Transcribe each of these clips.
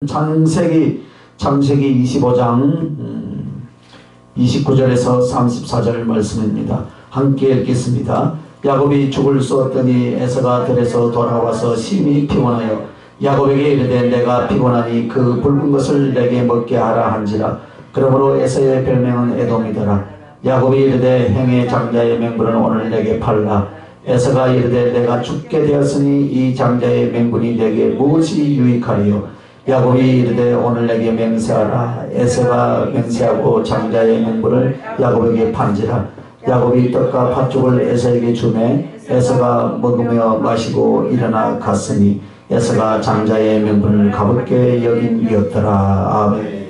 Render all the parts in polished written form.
창세기 25장 29절에서 34절 말씀입니다. 함께 읽겠습니다. 야곱이 죽을 쏘았더니 에서가 들에서 돌아와서 심히 피곤하여 야곱에게 이르되 내가 피곤하니 그 붉은 것을 내게 먹게 하라 한지라. 그러므로 에서의 별명은 에돔이더라. 야곱이 이르되 형의 장자의 맹분은 오늘 내게 팔라. 에서가 이르되 내가 죽게 되었으니 이 장자의 맹분이 내게 무엇이 유익하리요. 야곱이 이르되 오늘 내게 맹세하라. 에서가 맹세하고 장자의 맹분을 야곱에게 판지라. 야곱이 떡과 팥죽을 에서에게 주매 에서가 먹으며 마시고 일어나 갔으니 에서가 장자의 명분을 가볍게 여김이었더라. 아멘.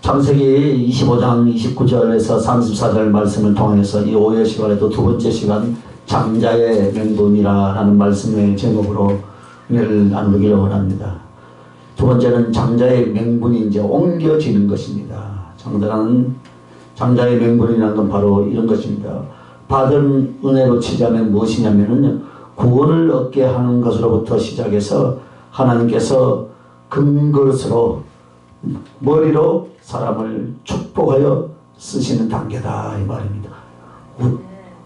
창세기 25장 29절에서 34절 말씀을 통해서 이 5회 시간에도 두 번째 시간 장자의 명분이라는 말씀의 제목으로 은혜를 나누기를 원합니다. 두 번째는 장자의 명분이 이제 옮겨지는 것입니다. 장자의 명분이라는 건 바로 이런 것입니다. 받은 은혜로 치자면 무엇이냐면은 구원을 얻게 하는 것으로부터 시작해서 하나님께서 근것으로 머리로 사람을 축복하여 쓰시는 단계다 이 말입니다.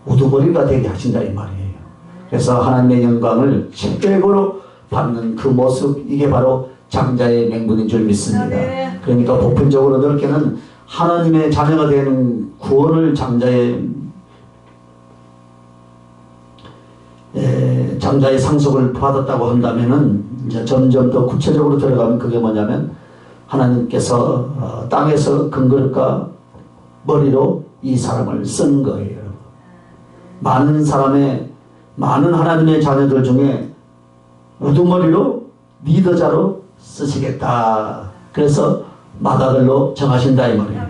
우두머리가 되게 하신다 이 말이에요. 그래서 하나님의 영광을 최고로 받는 그 모습, 이게 바로 장자의 명분인 줄 믿습니다. 그러니까 보편적으로 넓게는 하나님의 자녀가 되는 구원을 장자의 상속을 받았다고 한다면은 이제 점점 더 구체적으로 들어가면 그게 뭐냐면 하나님께서 땅에서 금그릇과 머리로 이 사람을 쓴 거예요. 많은 하나님의 자녀들 중에 우두머리로 리더자로 쓰시겠다. 그래서 마다들로 정하신다 이 말이에요.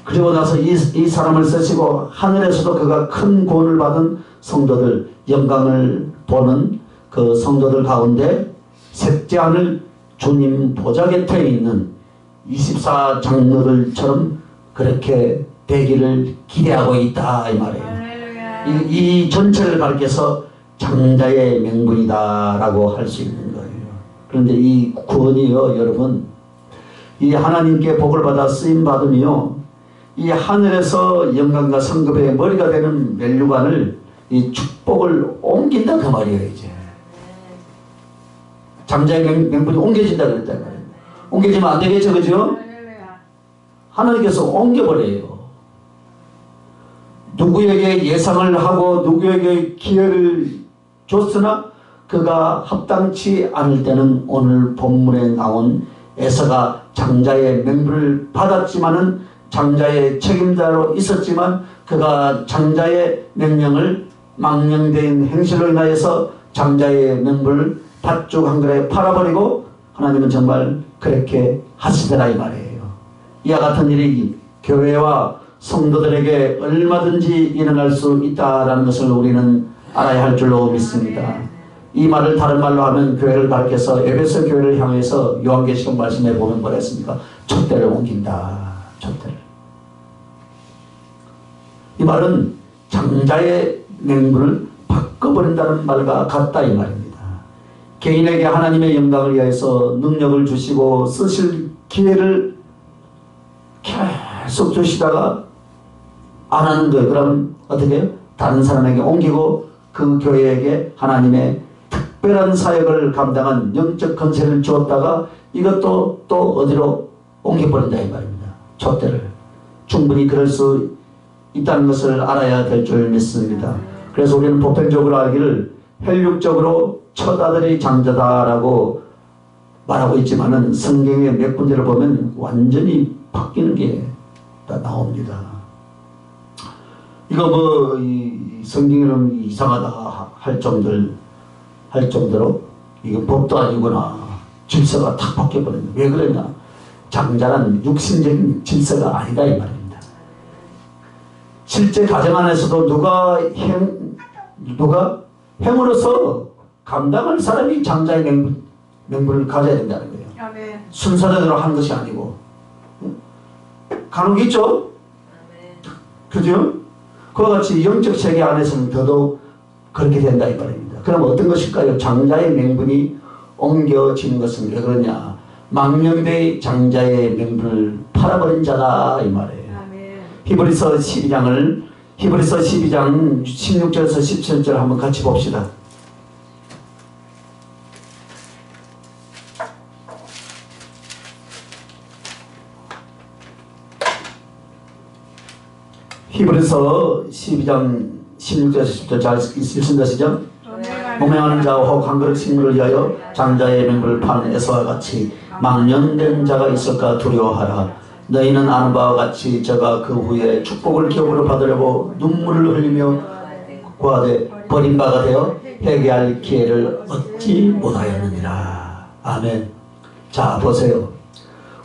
그리고 나서 이 사람을 쓰시고 하늘에서도 그가 큰 구원을 받은 성도들, 영광을 보는 그 성도들 가운데 셋째 하늘 주님 보좌 곁에 있는 24장로들처럼 그렇게 되기를 기대하고 있다 이 말이에요. 이 전체를 가리켜서 장자의 명분이다 라고 할 수 있는 거예요. 그런데 이 구원이요 여러분, 이 하나님께 복을 받아 쓰임받으며 이 하늘에서 영광과 성급의 머리가 되는 멜류관을 이 축복을 옮긴다 그 말이에요. 이제 장자의 명분이 옮겨진다 그랬단 말이에요. 옮겨지면 안 되겠죠, 그죠? 하나님께서 옮겨버려요. 누구에게 예상을 하고 누구에게 기회를 줬으나 그가 합당치 않을 때는 오늘 본문에 나온 에서가 장자의 명분을 받았지만은 장자의 책임자로 있었지만 그가 장자의 명령을 망령된 행실로 인하여서 장자의 명분을 팥죽 한 그릇에 팔아버리고 하나님은 정말 그렇게 하시더라 이 말이에요. 이와 같은 일이 교회와 성도들에게 얼마든지 일어날 수 있다라는 것을 우리는 알아야 할 줄로 믿습니다. 이 말을 다른 말로 하면 교회를 가르쳐서 에베소 교회를 향해서 요한계시록 말씀에 보면 뭐라 했습니까? 촛대를 옮긴다. 촛대를. 이 말은 장자의 명분을 바꿔버린다는 말과 같다 이 말입니다. 개인에게 하나님의 영광을 위해서 능력을 주시고 쓰실 기회를 계속 주시다가 안 하는 거예요. 그럼 어떻게 해요? 다른 사람에게 옮기고 그 교회에게 하나님의 특별한 사역을 감당한 영적 건세를 주었다가 이것도 또 어디로 옮겨버린다 이 말입니다. 촛대를. 충분히 그럴 수 있다는 것을 알아야 될 줄 믿습니다. 그래서 우리는 보편적으로 알기를 혈육적으로 첫 아들이 장자다라고 말하고 있지만은 성경의 몇 군데를 보면 완전히 바뀌는 게 다 나옵니다. 이거 이 성경이는 이상하다 할 정도로 이거 법도 아니구나. 질서가 탁 바뀌어버린다. 왜 그러냐? 장자는 육신적인 질서가 아니다 이 말입니다. 실제 가정 안에서도 누가 행으로서 감당할 사람이 장자의 명분을 가져야 된다는 거예요. 아멘. 순서대로 한 것이 아니고. 간혹 있죠? 아멘. 그죠? 그와 같이 영적 세계 안에서는 더더욱 그렇게 된다 이 말입니다. 그럼 어떤 것일까요? 장자의 명분이 옮겨지는 것은 왜 그러냐? 망령되이 장자의 명분을 팔아버린 자다 이 말이에요. 히브리서 12장 16절에서 17절 한번 같이 봅시다. 히브리서 12장 16절에서 10절 잘 읽습니다. 시작. 동행하는 자와 혹 한 그릇 식물을 위하여 장자의 명분을 파는 에서와 같이 망령된 자가 있을까 두려워하라. 너희는 아는 바와 같이 저가 그 후에 축복을 기업으로 받으려고 눈물을 흘리며 구하되 버림바가 되어 회개할 기회를 얻지 못하였느니라. 아멘. 자 보세요.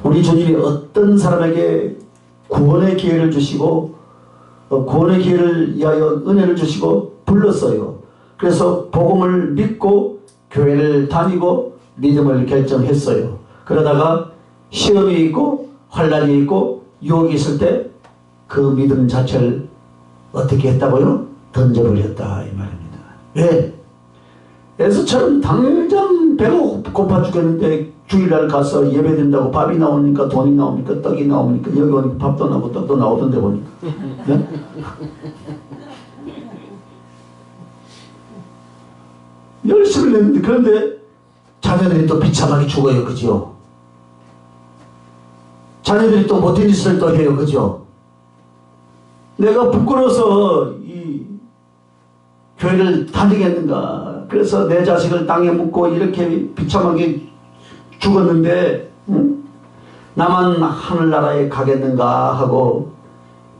우리 주님이 어떤 사람에게 구원의 기회를 주시고 구원의 기회를 위하여 은혜를 주시고 불렀어요. 그래서 복음을 믿고 교회를 다니고 믿음을 결정했어요. 그러다가 시험이 있고 환란이 있고 유혹이 있을 때 그 믿음 자체를 어떻게 했다고요? 던져버렸다 이 말입니다. 왜? 에서처럼 당장 배가 고파 죽겠는데 주일날 가서 예배된다고 밥이 나오니까 돈이 나오니까 떡이 나오니까 여기 오니까 밥도 나오고 떡도 나오던데 보니까 네? 열심히 냈는데 그런데 자녀들이 또 비참하게 죽어요. 그죠? 자녀들이 또 못된 짓을 또 해요. 그죠? 내가 부끄러워서 이 교회를 다니겠는가. 그래서 내 자식을 땅에 묻고 이렇게 비참하게 죽었는데 나만 하늘나라에 가겠는가 하고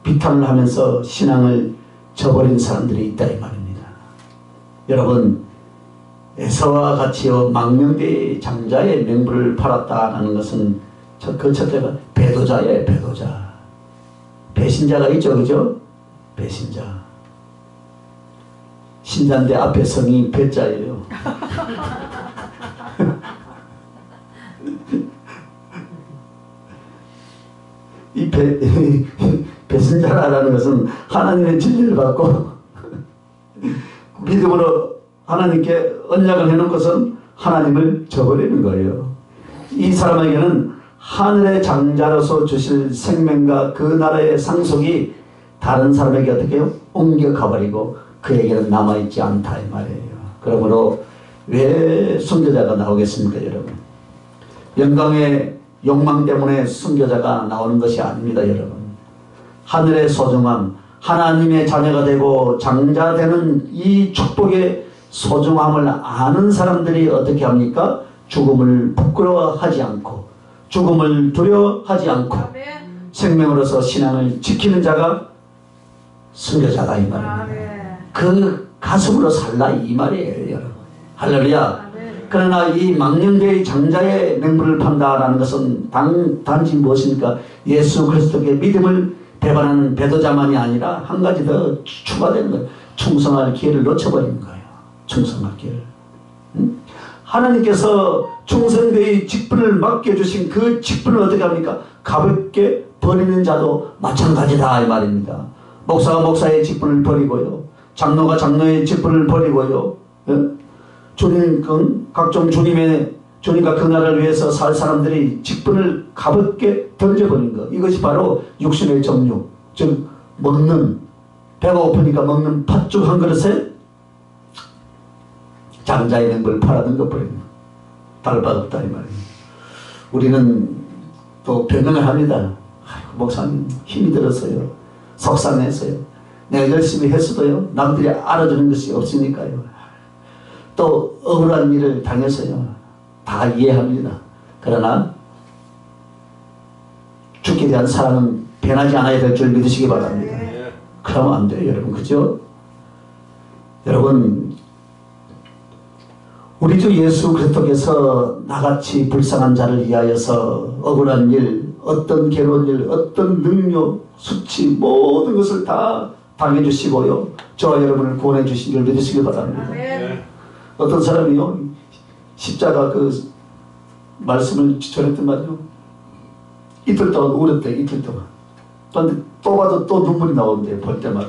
비탄을 하면서 신앙을 저버린 사람들이 있다 이 말입니다. 여러분 에서와 같이요 망령되이 장자의 명분을 팔았다라는 것은 그 첫째가 배도자예요. 배도자. 배신자가 있죠. 그죠? 배신자. 신자인데 앞에 성이 배자예요. 이 배신자라는 것은 하나님의 진리를 받고 믿음으로 하나님께 언약을 해놓은 것은 하나님을 저버리는 거예요. 이 사람에게는 하늘의 장자로서 주실 생명과 그 나라의 상속이 다른 사람에게 어떻게 해요? 옮겨가버리고 그에게는 남아있지 않다 이 말이에요. 그러므로 왜 순교자가 나오겠습니까 여러분? 영광의 욕망 때문에 순교자가 나오는 것이 아닙니다 여러분. 하늘의 소중함, 하나님의 자녀가 되고 장자 되는 이 축복의 소중함을 아는 사람들이 어떻게 합니까? 죽음을 부끄러워하지 않고 죽음을 두려워하지 않고 생명으로서 신앙을 지키는 자가 순교자다 이 말입니다. 그 가슴으로 살라 이 말이에요 여러분. 할렐루야. 그러나 이 망령되이 장자의 명분을 판다라는 것은 단지 무엇입니까? 예수 그리스도의 믿음을 배반하는 배도자만이 아니라 한 가지 더 추가되는 거예요. 충성할 기회를 놓쳐버리는 거예요. 충성할 기회를. 하나님께서 충성되이 직분을 맡겨주신 그 직분을 어떻게 합니까? 가볍게 버리는 자도 마찬가지다 이 말입니다. 목사가 목사의 직분을 버리고요. 장로가 장로의 직분을 버리고요. 주님, 각종 주님과 그 나라를 위해서 살 사람들이 직분을 가볍게 던져버린 것. 이것이 바로 육신의 정욕. 즉 먹는, 배가 고프니까 먹는 팥죽 한 그릇에 장자의 명분을 팔아든 것 버립니다. 다를 바 없다 이 말이에요. 우리는 또 변명을 합니다. 아이고, 목사님 힘이 들었어요. 속상했어요. 내가 열심히 했어도요 남들이 알아주는 것이 없으니까요. 또 억울한 일을 당해서요. 다 이해합니다. 그러나 죽게 대한 사랑은 변하지 않아야 될 줄 믿으시기 바랍니다. 그러면 안 돼요 여러분. 그죠? 여러분 우리 주 예수 그리스도께서 나같이 불쌍한 자를 위하여서 억울한 일, 어떤 괴로운 일, 어떤 능력, 수치 모든 것을 다 당해주시고요. 저와 여러분을 구원해 주신 줄 믿으시기 바랍니다. 어떤 사람이요 십자가 그 말씀을 전했던 말이요 이틀 동안 울었대. 이틀 동안. 또 봐도 또 눈물이 나오는데 볼 때마다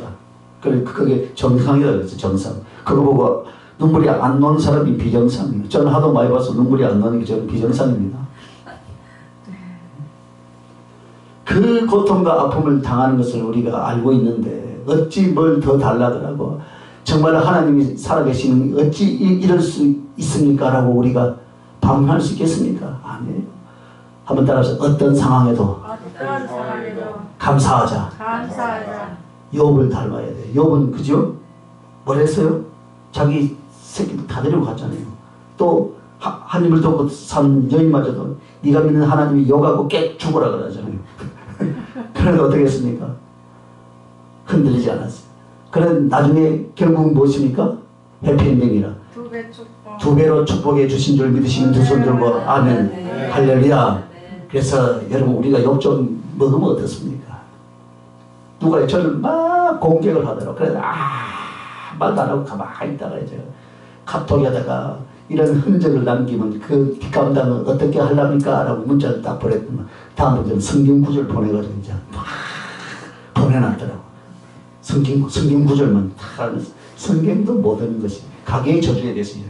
그래, 그게 정상이다 그랬어, 정상. 그거 보고 눈물이 안 나는 사람이 비정상이에요. 저는 하도 많이 봐서 눈물이 안 나는 게 저는 비정상입니다. 그 고통과 아픔을 당하는 것을 우리가 알고 있는데 어찌 뭘 더 달라더라고. 정말 하나님이 살아계시는 어찌 이럴 수 있습니까? 라고 우리가 반문할 수 있겠습니까? 아니에요. 한번 따라서 어떤 상황에도 감사하자. 욥을 닮아야 돼. 욥은 그죠? 뭘 했어요? 자기 새끼들 다 데리고 갔잖아요. 또 한 입을 돕고 산 여인마저도 네가 믿는 하나님이 욕하고 깨 죽어라 그러잖아요. 그런데 어떻게 했습니까? 흔들리지 않았어요. 그런 나중에 결국은 무엇입니까? 해피엔딩이라. 두 배로 축복해 주신 줄 믿으시는 두 손 들고 아멘. 할렐루야. 그래서 여러분 우리가 욕 좀 먹으면 어떻습니까? 누가 저를 막 공격을 하더라고. 그래서 말도 안 하고 가만히 있다가 이제 카톡 하다가 이런 흔적을 남기면 그 뒷감당을 어떻게 하려니까? 라고 문자를 딱 보냈더만 다음부터는 성경 구절 보내가지고 이제 막 보내놨더라고. 성경 구절만 다 하면서 성경도 모르는 것이 가게의 저주에 대해서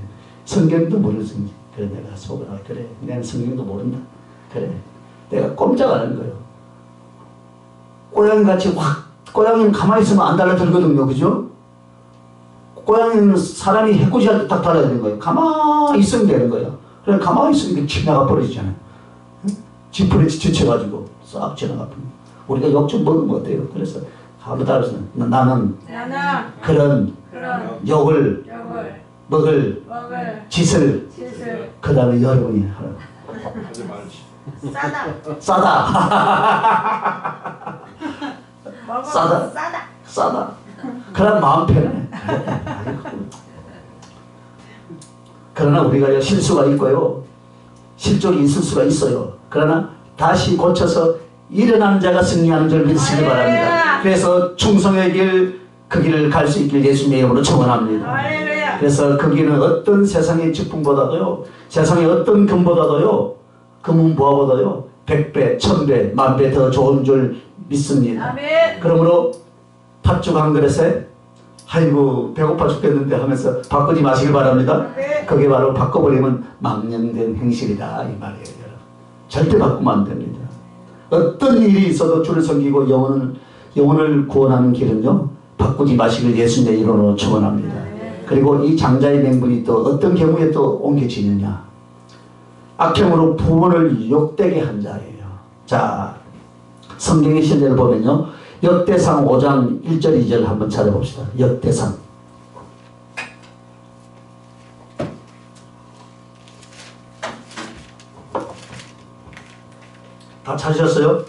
성경도 모르는 성경. 그래 내가 속으로 그래 내가 성경도 모른다. 그래 내가 꼼짝 안 하는 거예요. 고양이같이 확 고양이는 가만히 있으면 안 달라들거든요. 그죠? 고양이는 사람이 해코지 할 때 딱 달아야 되는 거예요. 가만히 있으면 되는 거예요. 그래 가만히 있으면 지나가 버리잖아요. 지푸레 지쳐가지고 싹 지나가 버립니다. 우리가 욕 좀 먹으면 어때요? 그래서 한번 따라서 나는 그런 욕을 먹을 짓을 그 다음에 여러분이 하라고. 싸다. 싸다. 그럼 마음 편해. 그러나 우리가 실수가 있고요. 실족이 있을 수가 있어요. 그러나 다시 고쳐서 일어나는 자가 승리하는 줄 믿으시기 바랍니다. 그래서 충성의 길, 그 길을 갈 수 있길 예수님의 이름으로 축원합니다. 그래서 그 길은 어떤 세상의 직분보다도요, 세상의 어떤 금보다도요, 금은보화보다요 100배, 1000배, 10,000배 더 좋은 줄 믿습니다. 그러므로 팥죽 한 그릇에 아이고 배고파 죽겠는데 하면서 바꾸지 마시길 바랍니다. 그게 바로 바꿔버리면 망령된 행실이다 이 말이에요. 여러분. 절대 바꾸면 안 됩니다. 어떤 일이 있어도 주를 섬기고 영혼을 구원하는 길은요 바꾸지 마시길 예수님의 이름으로 축원합니다. 그리고 이 장자의 맹분이 또 어떤 경우에 또 옮겨지느냐, 악행으로 부모를 욕되게 한 자예요. 자, 성경의 실제를 보면요 역대상 5장 1절 2절 한번 찾아봅시다. 역대상 다 찾으셨어요?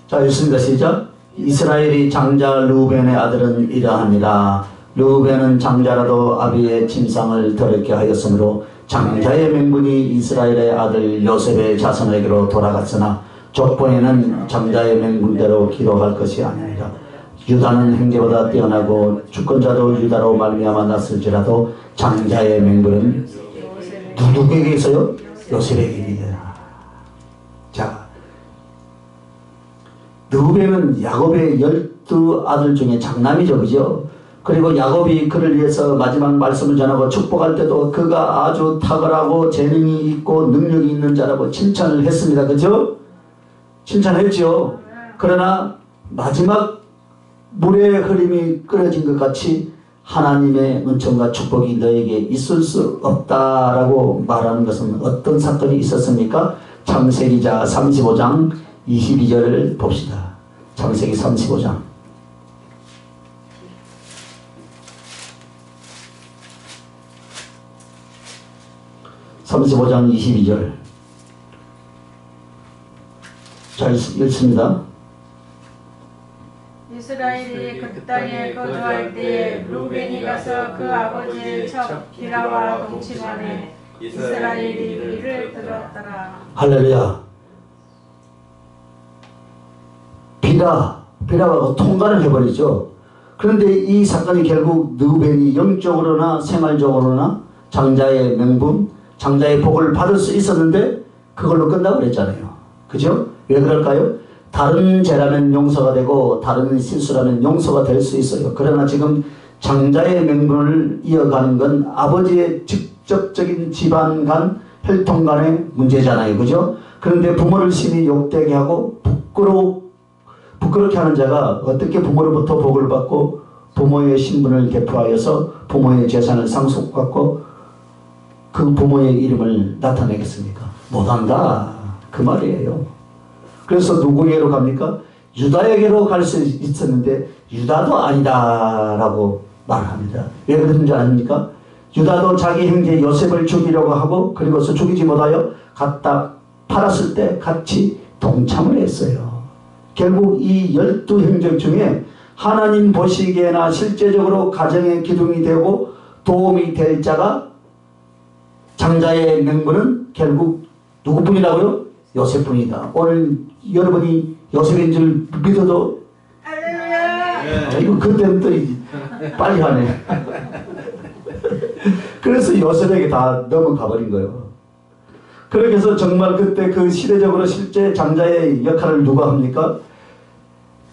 자 읽습니다. 시작. 이스라엘이 장자 르우벤의 아들은 이러하니라. 르우벤은 장자라도 아비의 침상을 더럽게 하였으므로 장자의 명분이 이스라엘의 아들 요셉의 자손에게로 돌아갔으나 족보에는 장자의 명분대로 기록할 것이 아니니라. 유다는 형제보다 뛰어나고 주권자도 유다로 말미암아 났을지라도 장자의 명분은 누구에게 있어요? 요셉에게 있어요. 자, 르우벤은 야곱의 12아들 중에 장남이죠. 그죠? 그리고 야곱이 그를 위해서 마지막 말씀을 전하고 축복할 때도 그가 아주 탁월하고 재능이 있고 능력이 있는 자라고 칭찬을 했습니다. 그죠? 칭찬했죠. 그러나 마지막 물의 흐름이 끊어진 것 같이 하나님의 은총과 축복이 너에게 있을 수 없다라고 말하는 것은 어떤 사건이 있었습니까? 창세기자 35장 22절을 봅시다. 창세기 35장 35장 22절 잘 읽습니다. 이스라엘이 그 땅에 거주할 때에 루벤이 가서 그 아버지의 척 비라와 동침하매 이스라엘이 이를 들었더라. 할렐루야. 비라와 통관을 해버리죠. 그런데 이 사건이 결국 르우벤이 영적으로나 생활적으로나 장자의 명분, 장자의 복을 받을 수 있었는데 그걸로 끝나고 그랬잖아요. 그죠? 왜 그럴까요? 다른 죄라면 용서가 되고 다른 실수라면 용서가 될 수 있어요. 그러나 지금 장자의 명분을 이어가는 건 아버지의 직접적인 집안 간 혈통 간의 문제잖아요. 그죠? 그런데 부모를 심히 욕되게 하고 부끄럽게 하는 자가 어떻게 부모로부터 복을 받고 부모의 신분을 대표하여서 부모의 재산을 상속받고 그 부모의 이름을 나타내겠습니까? 못한다. 그 말이에요. 그래서 누구에게로 갑니까? 유다에게로 갈 수 있었는데 유다도 아니다 라고 말합니다. 왜 그런지 아십니까? 유다도 자기 형제 요셉을 죽이려고 하고 그리고서 죽이지 못하여 갖다 팔았을 때 같이 동참을 했어요. 결국 이 12형제 중에 하나님 보시기에나 실제적으로 가정의 기둥이 되고 도움이 될 자가 장자의 명분은 결국 누구뿐이라고요? 요셉뿐이다. 오늘 여러분이 요셉인 줄 믿어도 이거 그때는 또 빨리 하네. 그래서 요셉에게 다 넘어가 버린 거예요. 그렇게 해서 정말 그때 그 시대적으로 실제 장자의 역할을 누가 합니까?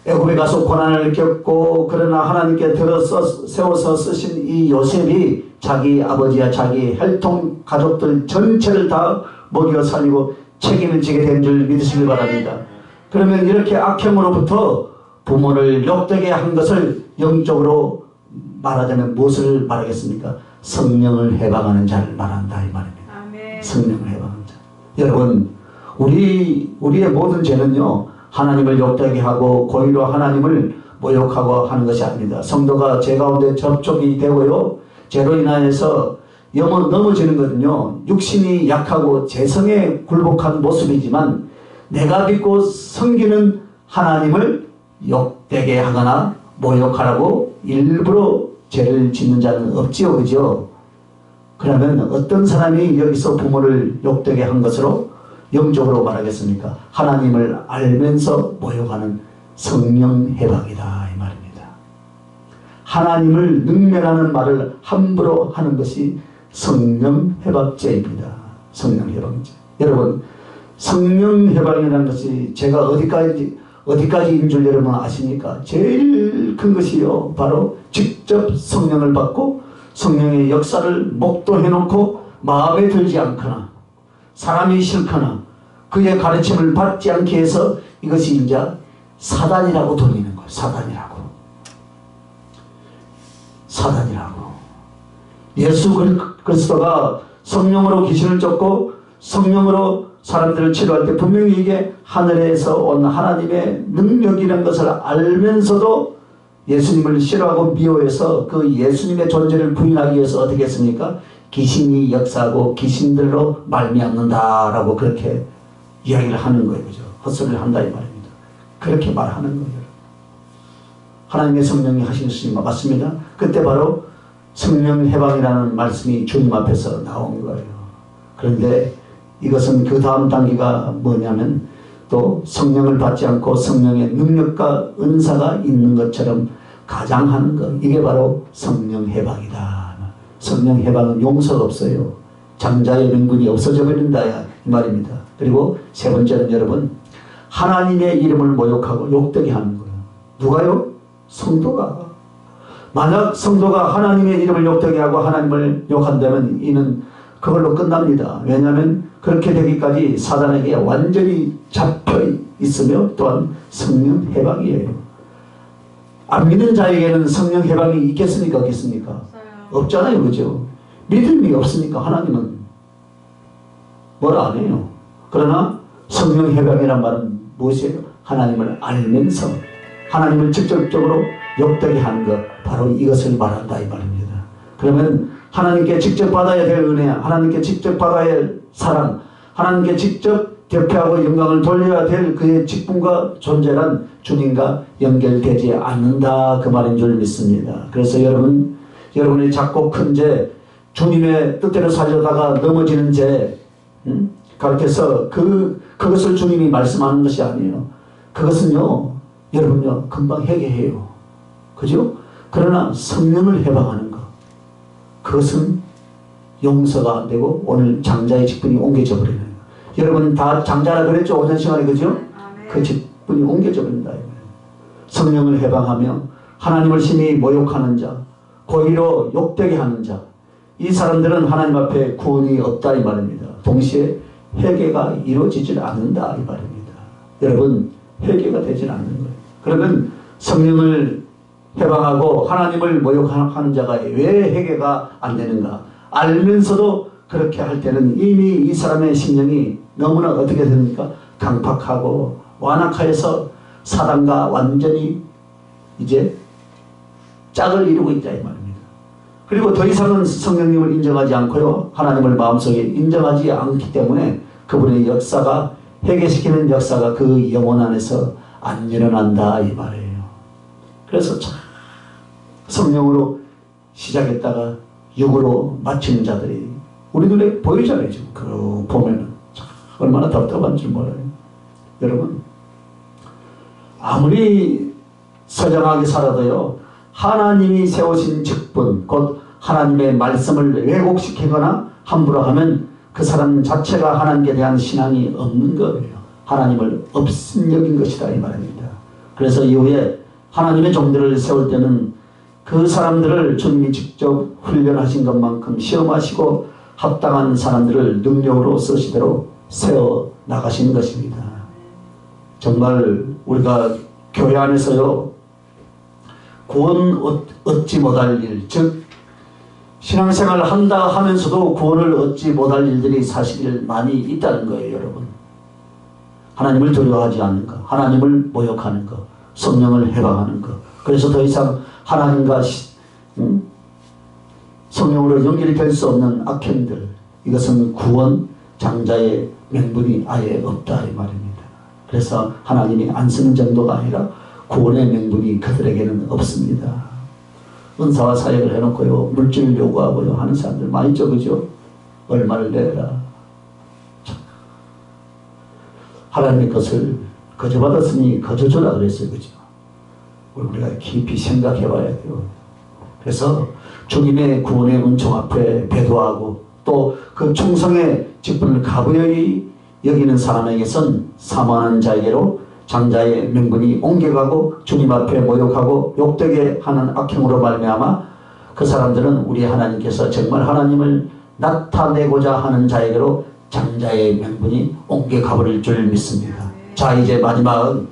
애굽에 가서 고난을 겪고 그러나 하나님께 세워서 쓰신 이 요셉이 자기 아버지와 자기 혈통 가족들 전체를 다 먹여 살리고 책임을 지게 된 줄 믿으시길 바랍니다. 그러면 이렇게 악행으로부터 부모를 욕되게 한 것을 영적으로 말하자면 무엇을 말하겠습니까? 성령을 해방하는 자를 말한다 이 말입니다. 아멘. 성령을 해방하는 자. 여러분 우리의 모든 죄는요 하나님을 욕되게 하고 고의로 하나님을 모욕하고 하는 것이 아닙니다. 성도가 죄 가운데 접촉이 되고요 죄로 인하여서 넘어지는 것은요 육신이 약하고 재성에 굴복한 모습이지만 내가 믿고 섬기는 하나님을 욕되게 하거나 모욕하라고 일부러 죄를 짓는 자는 없지요. 그죠? 그러면 어떤 사람이 여기서 부모를 욕되게 한 것으로 영적으로 말하겠습니까? 하나님을 알면서 모욕하는 성령 해방이다 이 말입니다. 하나님을 능멸하는 말을 함부로 하는 것이 성령 해방죄입니다. 성령 해방죄. 여러분 성령 해방이라는 것이 제가 어디까지인 줄 여러분 아십니까? 제일 큰 것이요 바로 직접 성령을 받고 성령의 역사를 목도해 놓고 마음에 들지 않거나 사람이 싫거나 그의 가르침을 받지 않게 해서 이것이 이제 사단이라고 돌리는 거예요. 사단이라고. 예수 그리스도가 성령으로 귀신을 쫓고 성령으로 사람들을 치료할 때 분명히 이게 하늘에서 온 하나님의 능력이라는 것을 알면서도 예수님을 싫어하고 미워해서 그 예수님의 존재를 부인하기 위해서 어떻게 했습니까? 귀신이 역사하고 귀신들로 말미암는다라고 그렇게 이야기를 하는 거예요. 그죠? 헛소리를 한다 이 말입니다. 그렇게 말하는 거예요. 하나님의 성령이 하신 것이 맞습니다. 그때 바로 성령 해방이라는 말씀이 주님 앞에서 나온 거예요. 그런데 이것은 그 다음 단계가 뭐냐면 또 성령을 받지 않고 성령의 능력과 은사가 있는 것처럼 가장하는 것. 이게 바로 성령 해방이다. 성령 해방은 용서가 없어요. 장자의 명분이 없어져 버린다 이 말입니다. 그리고 세 번째는 여러분 하나님의 이름을 모욕하고 욕되게 하는 거예요. 누가요? 성도가. 만약 성도가 하나님의 이름을 욕되게 하고 하나님을 욕한다면 이는 그걸로 끝납니다. 왜냐하면 그렇게 되기까지 사단에게 완전히 잡혀 있으며 또한 성령 해방이에요. 안 믿는 자에게는 성령 해방이 있겠습니까? 없겠습니까? 없잖아요. 그죠? 믿음이 없으니까 하나님은 뭘 안 해요. 그러나 성령 해방이란 말은 무엇이에요? 하나님을 알면서 하나님을 직접적으로 욕되게 하는 것, 바로 이것을 말한다 이 말입니다. 그러면 하나님께 직접 받아야 될 은혜, 하나님께 직접 받아야 할 사랑, 하나님께 직접 대표하고 영광을 돌려야 될 그의 직분과 존재란 주님과 연결되지 않는다 그 말인 줄 믿습니다. 그래서 여러분의 작고 큰 죄, 주님의 뜻대로 살려다가 넘어지는 죄, 가르쳐서 그것을 주님이 말씀하는 것이 아니에요. 그것은요 여러분요 금방 해결해요. 그죠? 그러나 성령을 해방하는 것, 그것은 용서가 안 되고 오늘 장자의 직분이 옮겨져 버리는 거예요. 여러분 다 장자라 그랬죠? 오전 시간에 그죠? 아멘. 그 직분이 옮겨져 버린다. 성령을 해방하며 하나님을 심히 모욕하는 자, 고의로 욕되게 하는 자, 이 사람들은 하나님 앞에 구원이 없다 이 말입니다. 동시에 회개가 이루어지질 않는다 이 말입니다. 여러분 회개가 되질 않는 거예요. 그러면 성령을 해방하고 하나님을 모욕하는 자가 왜 회개가 안 되는가? 알면서도 그렇게 할 때는 이미 이 사람의 심령이 너무나 어떻게 됩니까? 강팍하고 완악하여서 사단과 완전히 이제 짝을 이루고 있다 이 말입니다. 그리고 더 이상은 성령님을 인정하지 않고요. 하나님을 마음속에 인정하지 않기 때문에 그분의 역사가 회개시키는 역사가 그 영혼 안에서 안 일어난다 이 말이에요. 그래서 참 성령으로 시작했다가 육으로 마치는 자들이 우리 눈에 보이잖아요. 지금 그 보면은 참 얼마나 답답한 줄 몰라요. 여러분 아무리 서정하게 살아도요, 하나님이 세우신 직분, 곧 하나님의 말씀을 왜곡시키거나 함부로 하면 그 사람 자체가 하나님께 대한 신앙이 없는 거예요. 하나님을 업신여긴 것이다 이 말입니다. 그래서 이후에 하나님의 종들을 세울 때는 그 사람들을 주님이 직접 훈련하신 것만큼 시험하시고 합당한 사람들을 능력으로 쓰시도록 세워 나가시는 것입니다. 정말 우리가 교회 안에서요, 구원 얻지 못할 일, 즉 신앙생활을 한다 하면서도 구원을 얻지 못할 일들이 사실 많이 있다는 거예요. 여러분 하나님을 두려워하지 않는 것, 하나님을 모욕하는 것, 성령을 해방하는 것, 그래서 더 이상 하나님과 성령으로 연결이 될 수 없는 악행들, 이것은 구원 장자의 명분이 아예 없다 이 말입니다. 그래서 하나님이 안 쓰는 정도가 아니라 구원의 명분이 그들에게는 없습니다. 은사와 사역을 해놓고요, 물질을 요구하고요 하는 사람들 많이 있죠, 그죠? 얼마를 내라. 하나님의 것을 거저 받았으니 거저 주라 그랬어요, 그죠? 우리가 깊이 생각해 봐야 돼요. 그래서 주님의 구원의 은총 앞에 배도하고 또 그 충성의 직분을 가부여이 여기는 사람에게선 사모하는 자에게로 장자의 명분이 옮겨가고 주님 앞에 모욕하고 욕되게 하는 악행으로 말미암아 그 사람들은 우리 하나님께서 정말 하나님을 나타내고자 하는 자에게로 장자의 명분이 옮겨가버릴 줄 믿습니다. 자, 이제 마지막은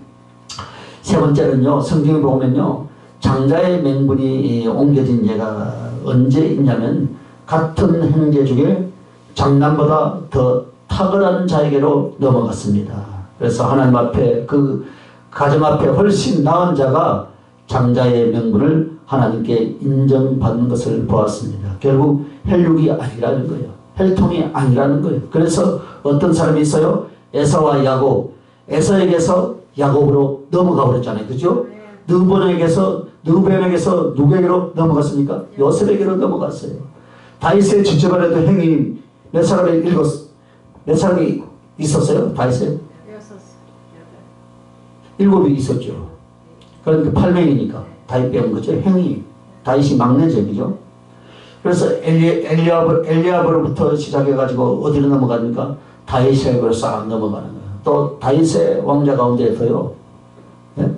세 번째는요, 성경에 보면요, 장자의 명분이 옮겨진 예가 언제 있냐면 같은 형제 중에 장남보다 더 탁월한 자에게로 넘어갔습니다. 그래서 하나님 앞에 그 가정 앞에 훨씬 나은 자가 장자의 명분을 하나님께 인정받는 것을 보았습니다. 결국 혈육이 아니라는 거예요. 혈통이 아니라는 거예요. 그래서 어떤 사람이 있어요. 에사와 야곱, 에사에게서 야곱으로 넘어가 버렸잖아요. 그죠? 느벤에게서 누구에게로 넘어갔습니까? 요셉에게로 넘어갔어요. 다윗의 지체반에도 행위 몇 사람이 있었어요? 다윗에? 7이 있었죠. 그러니까 8명이니까 다윗 빼온 거죠. 행위. 다윗이 막내죠. 그죠? 그래서 엘리압으로부터 시작해가지고 어디로 넘어갑니까? 다윗에게로 싹 넘어가는 거예요. 또 다윗의 왕자 가운데서요, 네?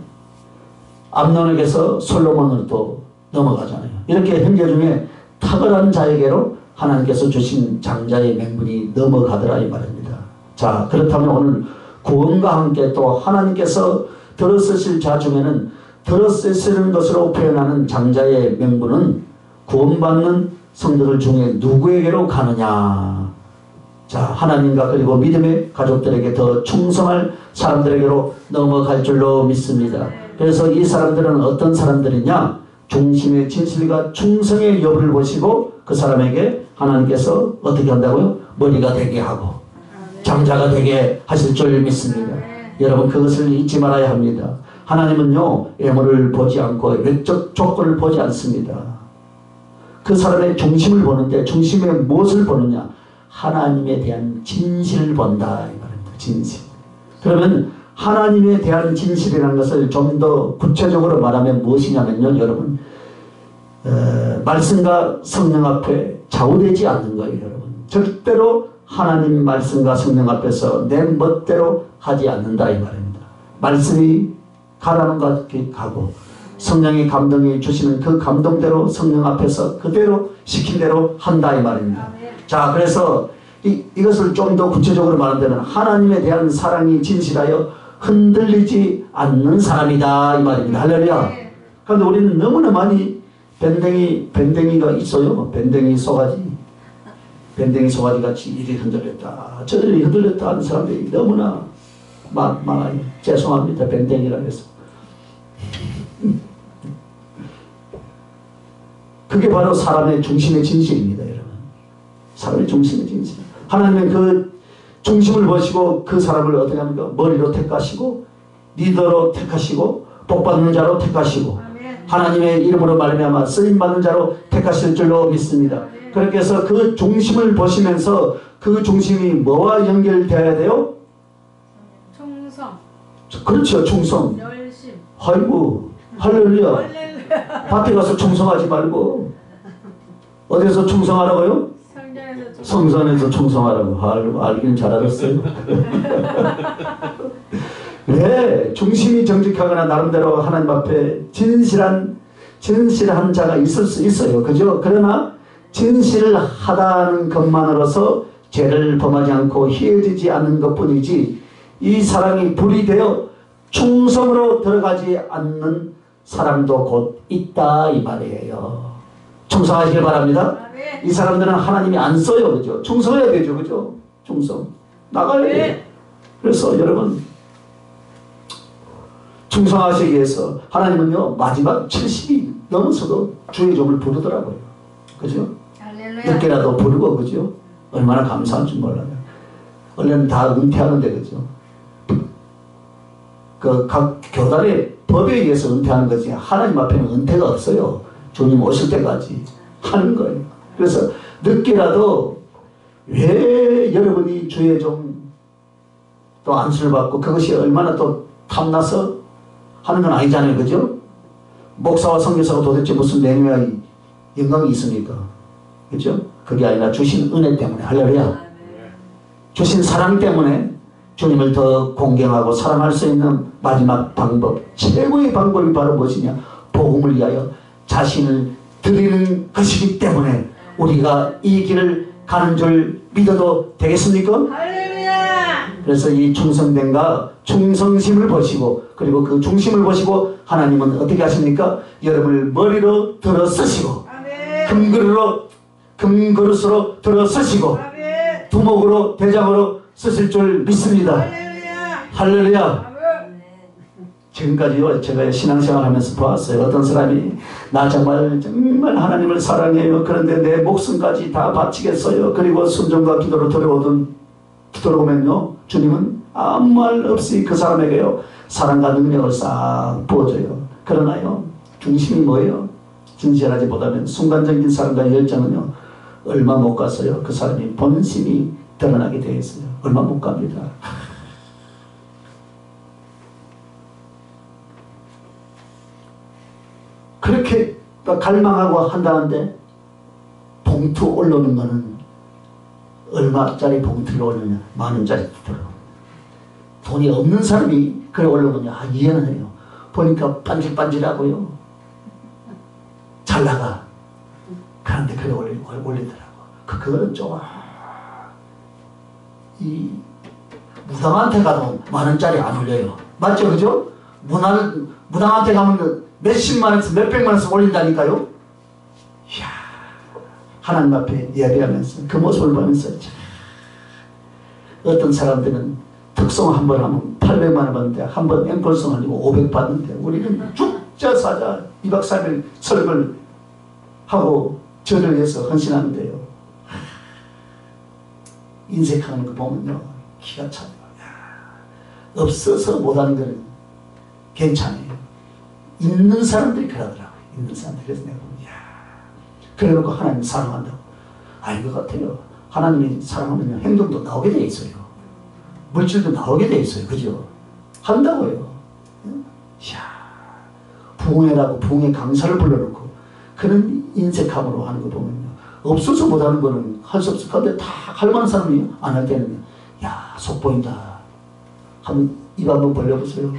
암논에게서 솔로몬으로 또 넘어가잖아요. 이렇게 형제 중에 탁월한 자에게로 하나님께서 주신 장자의 명분이 넘어가더라 이 말입니다. 자, 그렇다면 오늘 구원과 함께 또 하나님께서 들어쓰실 자 중에는 들어쓰시는 것으로 표현하는 장자의 명분은 구원받는 성도들 중에 누구에게로 가느냐. 자, 하나님과 그리고 믿음의 가족들에게 더 충성할 사람들에게로 넘어갈 줄로 믿습니다. 그래서 이 사람들은 어떤 사람들이냐? 중심의 진실과 충성의 여부를 보시고 그 사람에게 하나님께서 어떻게 한다고요? 머리가 되게 하고 장자가 되게 하실 줄 믿습니다. 여러분 그것을 잊지 말아야 합니다. 하나님은요, 외모를 보지 않고 외적 조건을 보지 않습니다. 그 사람의 중심을 보는데 중심의 무엇을 보느냐? 하나님에 대한 진실을 본다 이 말입니다. 진실. 그러면 하나님에 대한 진실이라는 것을 좀 더 구체적으로 말하면 무엇이냐면요, 여러분, 말씀과 성령 앞에 좌우되지 않는 거예요. 여러분 절대로 하나님 말씀과 성령 앞에서 내 멋대로 하지 않는다 이 말입니다. 말씀이 가라는 것 가고 성령의 감동이 주시는 그 감동대로 성령 앞에서 그대로 시킨 대로 한다 이 말입니다. 자, 그래서 이것을 좀 더 구체적으로 말하면 하나님에 대한 사랑이 진실하여 흔들리지 않는 사람이다 이 말입니다. 할렐루야. 그런데 우리는 너무나 많이 밴댕이가 있어요. 밴댕이 소가지 같이 이리 흔들렸다 저리 흔들렸다 하는 사람들이 너무나 많아요. 죄송합니다. 밴댕이라 해서. 그게 바로 사람의 중심의 진실입니다. 여러분. 사람의 중심의 진실. 하나님은 그 중심을 보시고 그 사람을 어떻게 합니까? 머리로 택하시고 리더로 택하시고 복받는 자로 택하시고 하나님의 이름으로 말미암아 쓰임받는 자로 택하실 줄로 믿습니다. 그렇게 해서 그 중심을 보시면서 그 중심이 뭐와 연결되어야 돼요? 충성. 그렇죠. 충성. 열심. 아이고 할렐루야. 밭에 가서 충성하지 말고 어디서 충성하라고요? 성전에서 충성하라고. 알긴 잘 알았어요. 네, 중심이 정직하거나 나름대로 하나님 앞에 진실한 자가 있을 수 있어요. 그죠? 그러나 진실하다는 것만으로서 죄를 범하지 않고 희해지지 않는 것뿐이지 이 사랑이 불이 되어 충성으로 들어가지 않는 사람도 곧 있다 이 말이에요. 충성하시길 바랍니다. 이 사람들은 하나님이 안 써요. 그죠? 충성해야 되죠. 그죠? 충성. 나가야 돼요. 그래서 여러분 충성하시기 위해서 하나님은요 마지막 70이 넘어서도 주의 종을 부르더라고요. 그죠? 늦게라도 부르고 그죠? 얼마나 감사한 줄 몰라요. 원래는 다 은퇴하는데 그죠? 그 각 교단의 법에 의해서 은퇴하는 거지 하나님 앞에는 은퇴가 없어요. 주님 오실 때까지 하는 거예요. 그래서 늦게라도 왜 여러분이 주의 종 또 안수를 받고 그것이 얼마나 또 탐나서 하는 건 아니잖아요. 그죠? 목사와 선교사가 도대체 무슨 명예와 영광이 있습니까? 그죠? 그게 아니라 주신 은혜 때문에 할렐루야. 주신 사랑 때문에 주님을 더 공경하고 사랑할 수 있는 마지막 방법, 최고의 방법이 바로 무엇이냐? 복음을 위하여 자신을 드리는 것이기 때문에 우리가 이 길을 가는 줄 믿어도 되겠습니까? 할렐루야. 그래서 이 충성됨과 충성심을 보시고 그리고 그 중심을 보시고 하나님은 어떻게 하십니까? 여러분을 머리로 들어 쓰시고 금그릇으로 들어 쓰시고 두목으로 대장으로 쓰실 줄 믿습니다. 할렐루야. 지금까지요 제가 신앙생활 하면서 보았어요. 어떤 사람이 나 정말 하나님을 사랑해요. 그런데 내 목숨까지 다 바치겠어요. 그리고 순종과 기도로 들어오면요 주님은 아무 말 없이 그 사람에게요 사랑과 능력을 싹 부어줘요. 그러나요 중심이 뭐예요? 진실하지 못하면 순간적인 사랑과 열정은요 얼마 못 갔어요. 그 사람이 본심이 드러나게 되어 있어요. 얼마 못 갑니다. 그렇게 갈망하고 한다는데 봉투 올라오는 거는 얼마짜리 봉투를 올리냐? 10,000원짜리 들어. 돈이 없는 사람이 그래 올라오냐? 이해는 해요. 보니까 반질반질하고요. 잘 나가. 그런데 그래 올리더라고. 그거는 좀 이 무당한테 가도 10,000원짜리 안 올려요. 맞죠? 그죠? 무당한테 가면 몇십만원에서 몇백만원에서 올린다니까요. 이야, 하나님 앞에 예배하면서 그 모습을 보면서 어떤 사람들은 특송 한 번 하면 800만원 받는데 한 번 앵콜송 하려고 500 받는데 우리는 죽자 사자 2박 3일 설교를 하고 절을 해서 헌신하는데요. 인색하는 거 보면요 기가 차요. 없어서 못하는 거는 괜찮아요. 있는 사람들이 그러더라고요. 있는 사람들이. 그래서 내가 보면 그래놓고 하나님 사랑한다고 아닌 것 같아요. 하나님이 사랑하면 행동도 나오게 돼 있어요. 물질도 나오게 돼 있어요. 그죠? 한다고요. 이야, 부흥회라고 부흥회 강사를 불러놓고 그런 인색함으로 하는 거 보면요 없어서 못하는 거는 할 수 없어. 근데 다 할 만한 사람이 안 할 때는 야, 속 보인다. 입 한번 벌려보세요.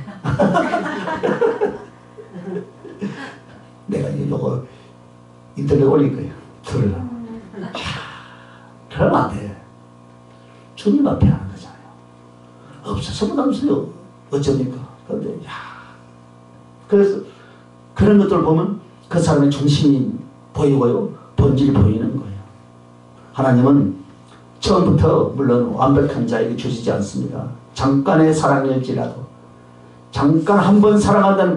내가 이거 인터넷 올릴 거예요. 들으라. 그러면 안 돼. 주님 앞에 하는 거잖아요. 없어서 못하면서요. 어쩝니까? 그런데 그래서 그런 것들을 보면 그 사람의 중심이 보이고요. 본질이 보이는 거예요. 하나님은 처음부터 물론 완벽한 자에게 주시지 않습니다. 잠깐의 사랑일지라도 잠깐 한 번 사랑한다는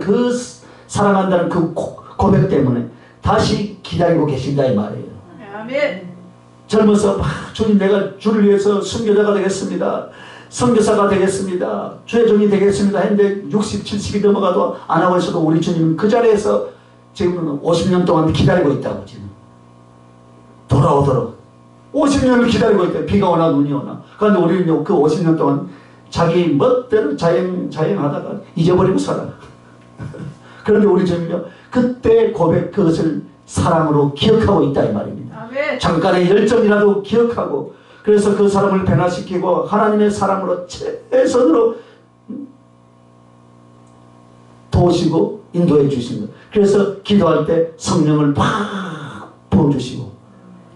그 고백 때문에 다시 기다리고 계신다 이 말이에요. 아멘. 젊어서 주님 내가 주를 위해서 순교자가 되겠습니다. 선교사가 되겠습니다. 주의 종이 되겠습니다 했는데 60, 70이 넘어가도 안 하고 있어도 우리 주님은 그 자리에서 지금 50년 동안 기다리고 있다고 지금 돌아오도록 50년을 기다리고 있대요. 비가 오나 눈이 오나. 그런데 우리는 그 50년 동안 자기 멋대로 자행하다가 잊어버리고 살아. 그런데 우리 주님은요 그때 고백 그것을 사랑으로 기억하고 있다 이 말입니다. 아멘. 잠깐의 열정이라도 기억하고 그래서 그 사람을 변화시키고 하나님의 사랑으로 최선으로 도우시고 인도해 주신 것. 그래서 기도할 때 성령을 팍 부어주시고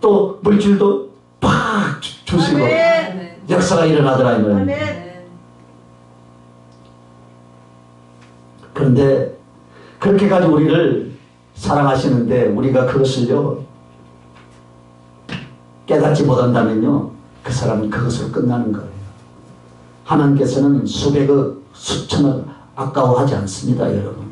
또 물질도 팍 주시고 아멘. 역사가 일어나더라 이 말입니다. 아멘. 그런데 그렇게까지 우리를 사랑하시는데 우리가 그것을요 깨닫지 못한다면요 그 사람은 그것으로 끝나는 거예요. 하나님께서는 수백억 수천억 아까워하지 않습니다 여러분.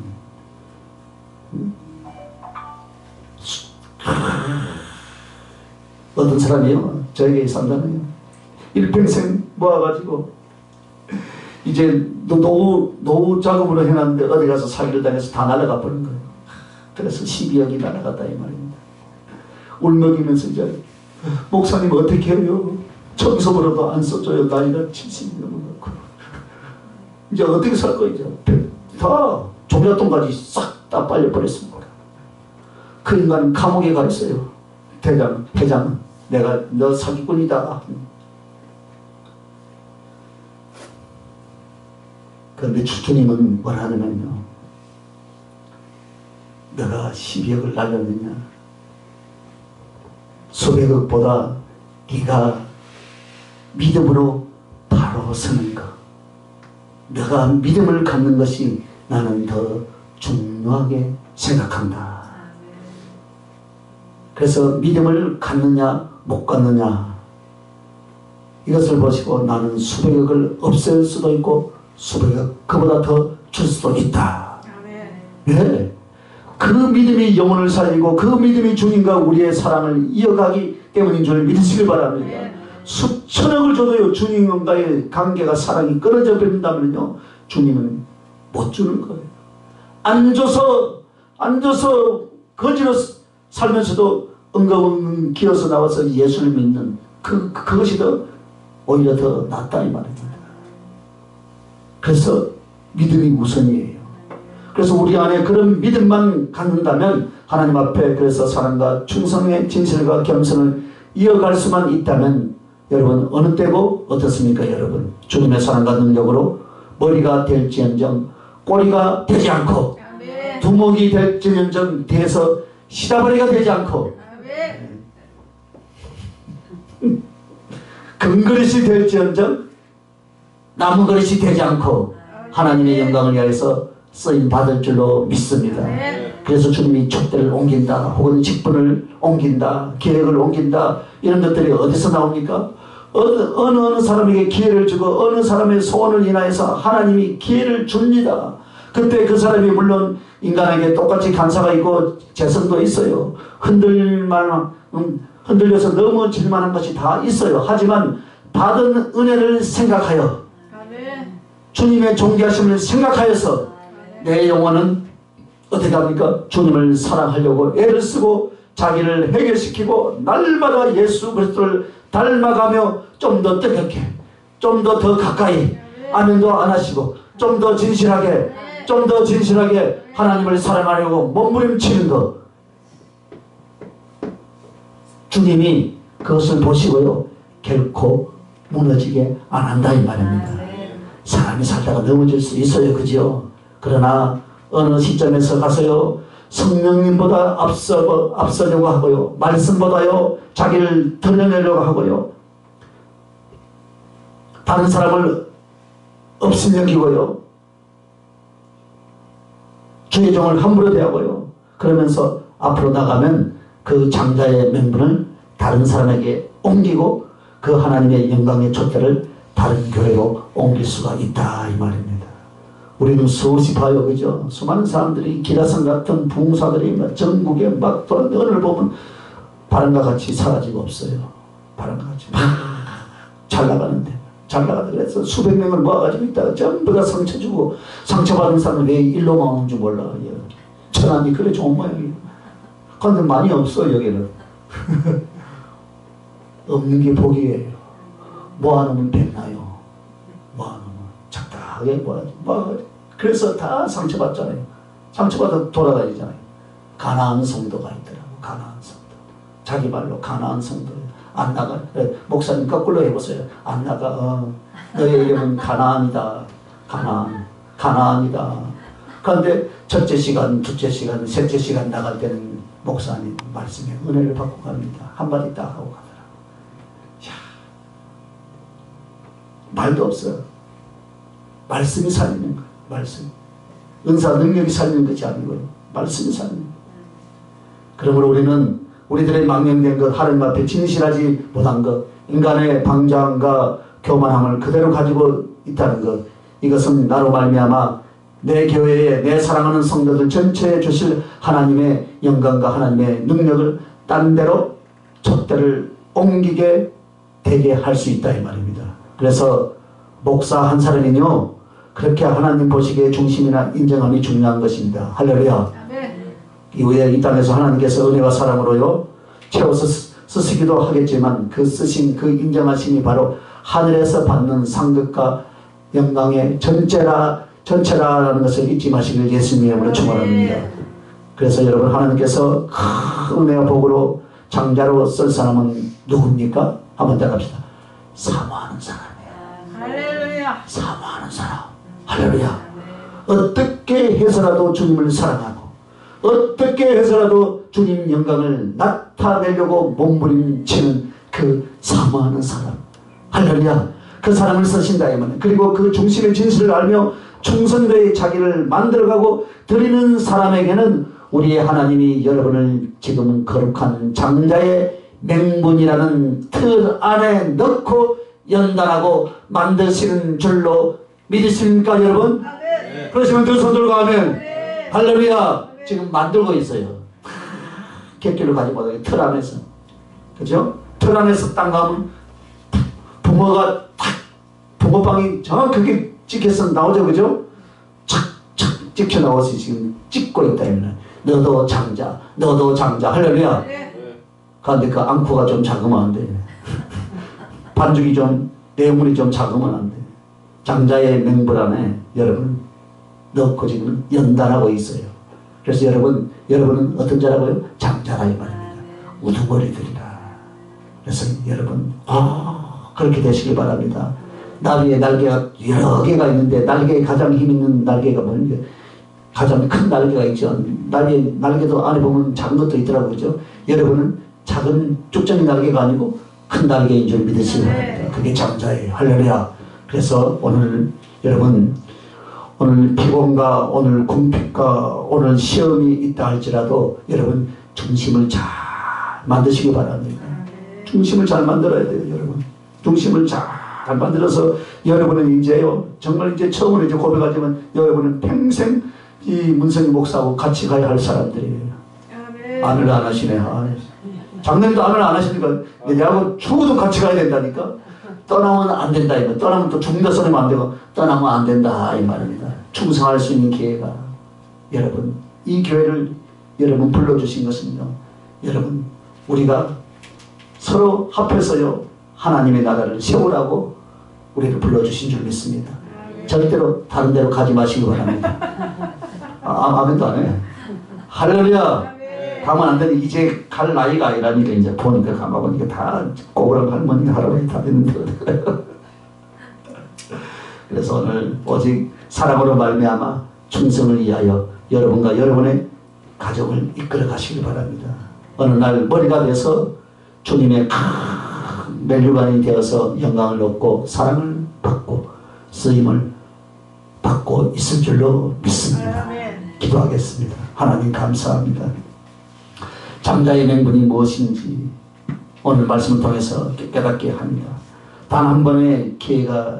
어떤 사람이요 저에게 산다면요 일평생 모아가지고 이제 노후 작업으로 해놨는데 어디 가서 사기를 당해서 다 날아가 버린 거예요. 그래서 12억이 날아갔다 이 말입니다. 울먹이면서 이제 목사님 어떻게 해요? 청소부로도 안 써줘요. 나이가 70이 넘어가고 이제 어떻게 살 거예요? 다 종잣돈까지 싹 다 빨려버렸습니다. 그 인간은 감옥에 가 있어요. 회장은 내가 너 사기꾼이다. 그런데 주님은 뭐라 하냐면요 너가 12억을 날렸느냐 수백억보다 네가 믿음으로 바로 서는 것 너가 믿음을 갖는 것이 나는 더 중요하게 생각한다. 그래서 믿음을 갖느냐 못 갖느냐 이것을 보시고 나는 수백억을 없앨 수도 있고 수백억 그보다 더 줄 수도 있다. 네. 그 믿음이 영혼을 살리고 그 믿음이 주님과 우리의 사랑을 이어가기 때문인 줄 믿으시길 바랍니다. 수천억을 줘도요 주님과의 관계가 사랑이 끊어져 버린다면요 주님은 못 주는 거예요. 안 줘서 거지로 살면서도 엉거웅 기어서 나와서 예수를 믿는 그것이 오히려 더 낫다 이 말입니다. 그래서 믿음이 우선이에요. 그래서 우리 안에 그런 믿음만 갖는다면 하나님 앞에 그래서 사랑과 충성의 진실과 겸손을 이어갈 수만 있다면 여러분 어느 때고 어떻습니까 여러분? 주님의 사랑과 능력으로 머리가 될지언정 꼬리가 되지 않고 아멘. 두목이 될지언정 뒤에서 시다버리가 되지 않고 아멘. 금그릇이 될지언정 나무그릇이 되지 않고 하나님의 영광을 위하여서 쓰임 받을 줄로 믿습니다. 그래서 주님이 촛대를 옮긴다 혹은 직분을 옮긴다 계획을 옮긴다 이런 것들이 어디서 나옵니까? 어느 사람에게 기회를 주고 어느 사람의 소원을 인하여서 하나님이 기회를 줍니다. 그때 그 사람이 물론 인간에게 똑같이 간사가 있고 재성도 있어요. 흔들려서 넘어질 만한 것이 다 있어요. 하지만 받은 은혜를 생각하여 주님의 존귀하심을 생각하여서 내 영혼은 어떻게 합니까? 주님을 사랑하려고 애를 쓰고 자기를 해결시키고 날마다 예수 그리스도를 닮아가며 좀 더 뜨겁게 좀 더 가까이 아멘도 안 하시고 좀 더 진실하게 하나님을 사랑하려고 몸부림치는 것 주님이 그것을 보시고요 결코 무너지게 안 한다 이 말입니다. 사람이 살다가 넘어질 수 있어요, 그죠? 그러나 어느 시점에서 가서요 성령님보다 앞서려고 하고요 말씀보다요 자기를 드러내려고 하고요 다른 사람을 없이 여기고요 주의 종을 함부로 대하고요 그러면서 앞으로 나가면 그 장자의 명분을 다른 사람에게 옮기고 그 하나님의 영광의 촛대를 다른 교회로 옮길 수가 있다 이 말입니다. 우리는 수없이 봐요, 그죠? 수많은 사람들이 기라성 같은 부흥사들이 막 전국에 막 돌아다니는 오늘 보면 바람과 같이 사라지고 없어요. 바람과 같이 막 잘 나가는데 잘 나가다 그래서 수백 명을 모아가지고 있다가 전부 다 상처 주고 상처받은 사람은 왜 일로만 오는 줄 몰라. 천안이 그래 좋은 모양이에요. 그런데 많이 없어 여기는. 없는 게 복이에요. 모아놓으면 백나요. 모아놓으면 적당하게 모아가지고 그래서 다 상처받잖아요. 상처받아 돌아다니잖아요. 가나안 성도가 있더라고. 가나안 성도. 자기 말로 가나안 성도. 안 나가. 목사님 거꾸로 해보세요. 안 나가. 너의 이름은 가나안이다. 가나안이다. 그런데 첫째 시간, 둘째 시간, 셋째 시간 나갈 때는 목사님 말씀에 은혜를 받고 갑니다. 한마디 딱 하고 가더라고. 야, 말도 없어요. 말씀이 살리는 거예요. 말씀. 은사 능력이 살리는 것이 아니고요. 말씀이 살리는 거예요. 그러므로 우리는 우리들의 망령된 것, 하나님 앞에 진실하지 못한 것, 인간의 방장과 교만함을 그대로 가지고 있다는 것, 이것은 나로 말미암아 내 교회에 내 사랑하는 성도들 전체에 주실 하나님의 영광과 하나님의 능력을 딴 데로 촛대를 옮기게 되게 할 수 있다 이 말입니다. 그래서 목사 한 사람이요 그렇게 하나님 보시기에 중심이나 인정함이 중요한 것입니다. 할렐루야. 이후에 이 땅에서 하나님께서 은혜와 사랑으로요 채워서 쓰시기도 하겠지만 그 쓰신 그 인정하심이 바로 하늘에서 받는 상급과 영광의 전체라는 것을 잊지 마시길 예수님의 이름으로 축원합니다. 그래서 여러분 하나님께서 큰 은혜와 복으로 장자로 쓸 사람은 누굽니까? 한번 더 갑시다. 사모하는 사람이에요. 할렐루야. 사모하는 사람. 할렐루야. 어떻게 해서라도 주님을 사랑하고 어떻게 해서라도 주님 영광을 나타내려고 몸부림치는 그 사모하는 사람. 할렐루야. 그 사람을 쓰신다 이 말이에요. 그리고 그 중심의 진실을 알며 충성되이 자기를 만들어가고 드리는 사람에게는 우리의 하나님이 여러분을 지금은 거룩한 장자의 맹분이라는 틀 안에 넣고 연단하고 만드시는 줄로 믿으십니까 여러분? 네. 그러시면 두 손 들고 하면 네. 할렐루야. 지금 만들고 있어요. 객기를 가지고 못하게 틀 안에서. 그죠? 틀 안에서 딱 가면 붕어가 탁 붕어빵이 정확하게 찍혀서 나오죠. 그죠? 착착 찍혀 나와서 지금 찍고 있다. 너도 장자, 너도 장자. 할렐루야. 그런데 그 앙코가 좀 작으면 안 돼. 반죽이 좀 내용물이 좀 작으면 안 돼. 장자의 맹불 안에 여러분 넣고 지금 연단하고 있어요. 그래서 여러분은 어떤 자라고요? 장자라 이 말입니다. 우두머리들이라. 그래서 여러분 그렇게 되시기 바랍니다. 나비의 날개가 여러 개가 있는데 날개에 가장 힘 있는 날개가 뭐냐? 가장 큰 날개가 있죠. 날개도 안에 보면 작은 것도 있더라고요. 그죠? 여러분은 작은 쭉정이 날개가 아니고 큰 날개인 줄 믿으시기 바랍니다. 그게 장자예요. 할렐루야. 그래서 오늘 여러분 오늘 피곤과 오늘 궁핍과 오늘 시험이 있다 할지라도 여러분 중심을 잘 만드시기 바랍니다. 중심을 잘 만들어야 돼요. 여러분 중심을 잘 만들어서 여러분은 이제요 정말 이제 처음으로 이제 고백하지만 여러분은 평생 이 문성희 목사하고 같이 가야 할 사람들이에요. 안을 안 하시네. 장로님도 안을 안 하시니까 내하고 죽어도 같이 가야 된다니까. 떠나면 안 된다 이거. 떠나면 또 죽는다 소리면 안 되고 떠나면 안 된다 이 말입니다. 충성할 수 있는 기회가 여러분 이 교회를 여러분 불러주신 것은요 여러분 우리가 서로 합해서요 하나님의 나라를 세우라고 우리를 불러주신 줄 믿습니다. 절대로 다른 데로 가지 마시기 바랍니다. 아멘도 안 해. 할렐루야. 가면 안 되니 이제 갈 나이가 아니라니까 이제 보니까 가만 보니까 다 꼬부랑 할머니 할아버지 다 됐는데 그래서 오늘 오직 사랑으로 말미암아 충성을 위하여 여러분과 여러분의 가정을 이끌어 가시기 바랍니다. 어느 날 머리가 돼서 주님의 큰 멜류관이 되어서 영광을 얻고 사랑을 받고 쓰임을 받고 있을 줄로 믿습니다. 기도하겠습니다. 하나님 감사합니다. 장자의 명분이 무엇인지 오늘 말씀을 통해서 깨닫게 합니다. 단 한 번의 기회가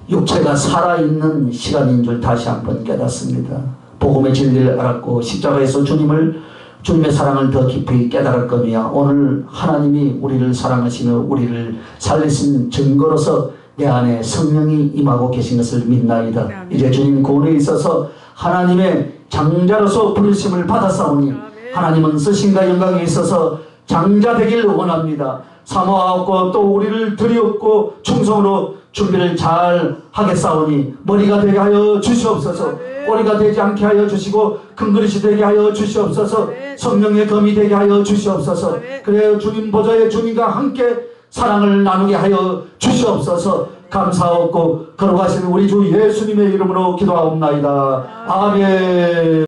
육체가 살아있는 시간인 줄 다시 한번 깨닫습니다. 복음의 진리를 알았고 십자가에서 주님의 사랑을 더 깊이 깨달았거니와 오늘 하나님이 우리를 사랑하시는 우리를 살리신 증거로서 내 안에 성령이 임하고 계신 것을 믿나이다. 이제 주님 구원에 있어서 하나님의 장자로서 부르심을 받았사오니 하나님은 쓰심과 영광에 있어서 장자 되기를 원합니다. 사모하옵고 또 우리를 드리옵고 충성으로 준비를 잘 하겠사오니 머리가 되게 하여 주시옵소서. 꼬리가 되지 않게 하여 주시고 큰 그릇이 되게 하여 주시옵소서. 성령의 검이 되게 하여 주시옵소서. 그래야 주님 보좌에 주님과 함께 사랑을 나누게 하여 주시옵소서. 감사하옵고 걸어가시는 우리 주 예수님의 이름으로 기도하옵나이다. 아멘.